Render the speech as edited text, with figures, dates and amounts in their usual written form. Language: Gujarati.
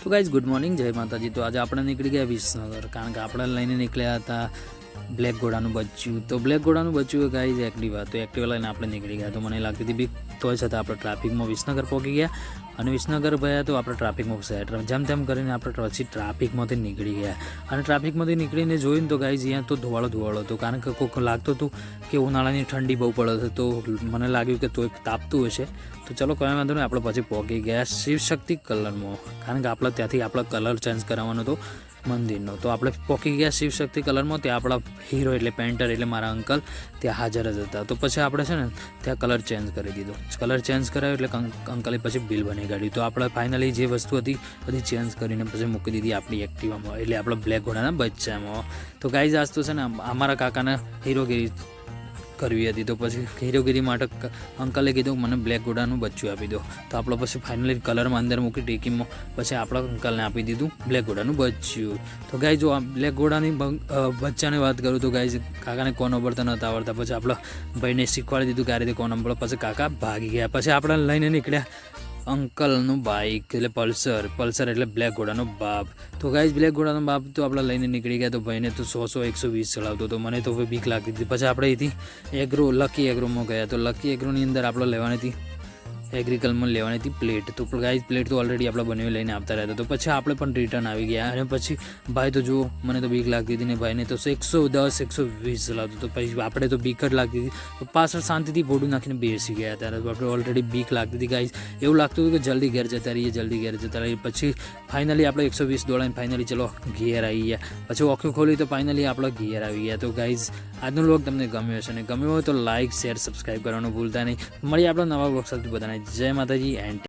तो गाइज गुड मॉर्निंग जय माताजी। तो आज આપણે નીકળી ગયા વિસનગર, કારણ કે આપણે લઈને નીકળ્યા હતા બ્લેક ઘોડાનું બચ્ચું। તો બ્લેક ઘોડાનું બચ્ચું ગાઈઝ એક્ટિવા, તો એક્ટિવા લઈને આપણે નીકળી ગયા। તો મને લાગતી હતી બીક, તોય છતાં આપણે ટ્રાફિકમાં વિસનગર પહોંચી ગયા અને વિસનગર ગયા તો આપણે ટ્રાફિકમાં ફસાયા। જેમ તેમ કરીને આપણે પછી ટ્રાફિકમાંથી નીકળી ગયા અને ટ્રાફિકમાંથી નીકળીને જોઈને તો ગાઈઝ અહીંયા તો ધુવાળો હતો, કારણ કે કોઈક લાગતું હતું કે ઉનાળાની ઠંડી બહુ પડે છે, તો મને લાગ્યું કે તો તાપતું હશે। તો ચલો કોઈ વાંધો નહીં, આપણે પછી પહોંચી ગયા શિવશક્તિ કલરમાં, કારણ કે આપણે ત્યાંથી આપણો કલર ચેન્જ કરાવવાનો હતો મંદિરનો। તો આપણે પહોંચી ગયા શિવશક્તિ કલરમાં, ત્યાં આપણા હીરો એટલે પેન્ટર એટલે મારા અંકલ ત્યાં હાજર જ હતા। તો પછી આપણે છે ને ત્યાં કલર ચેન્જ કરી દીધો, કલર ચેન્જ કરાયો એટલે અંકલે પછી બિલ બની કાઢ્યું। તો આપણે ફાઇનલી જે વસ્તુ હતી બધી ચેન્જ કરીને પછી મૂકી દીધી આપણી એક્ટિવામાં, એટલે આપણા બ્લેક ઘોડાના બચ્ચામાં। તો ગાઈઝ આજ તો છે ને અમારા કાકાને હીરોગીરી કરવી હતી, તો પછી હીરોગીરી માટે અંકલે કીધું મને બ્લેક ઘોડાનું બચ્ચું આપી દો। તો આપણે પછી ફાઇનલી કલરમાં અંદર મૂકી ટીકીમાં પછી આપણા અંકલને આપી દીધું બ્લેક ઘોડાનું બચ્ચું। તો ગાઈ જો આ બ્લેક ઘોડાની બચ્ચાની વાત કરું તો ગાઈ કાકાને કોણ નંબર નહોતા આવડતા, પછી આપણા ભાઈને શીખવાડી દીધું કે આ રીતે કોણ નંબર, પછી કાકા ભાગી ગયા। પછી આપણે લઈને નીકળ્યા અંકલનું બાઇક એટલે પલ્સર એટલે બ્લેક ઘોડાનો બાપ। તો ગાઈઝ બ્લેક ઘોડાનો બાપ તો આપણે લઈને નીકળી ગયા। તો ભાઈને તો 100-120 ચલાવતો હતો, મને તો બીક લાગતી હતી। પછી આપણે અહીંથી લકી એગ્રોમાં ગયા। તો લકી એગ્રોની અંદર આપણે લેવાની હતી એગ્રીકલ્ચરમાં લેવાની હતી પ્લેટ। તો ગાઈઝ પ્લેટ તો ઓલરેડી આપણે બનાવી લઈને આવતા રહેતા। તો પછી આપણે પણ રિટર્ન આવી ગયા અને પછી ભાઈ તો જુઓ મને તો બીક લાગતી હતી ને ભાઈને તો 110-120 ચલાવતો। તો પછી આપણે તો બીક જ લાગતી હતી, તો પાછળ શાંતિથી ભોડું નાખીને બેસી ગયા। ત્યારે આપણે ઓલરેડી બીક લાગતી હતી ગાઈઝ, એવું લાગતું હતું કે જલ્દી ઘેર જતા રહીએ। પછી ફાઇનલી આપણે 120 દોડાઈને ફાઇનલી ચલો ઘેર આવી ગયા। પછી ઓખું ખોલી તો ફાઇનલી આપણે ઘેર આવી ગયા। તો ગાઈઝ આજનો વ્લોગ તમને ગમ્યો હશે ને ગમ્યો હોય તો લાઇક શેર સબસ્ક્રાઈબ કરવાનું ભૂલતા નહીં। મળીએ આપણા નવા વ્લોગ સાથે બધાને જય માતાજી એન્ડ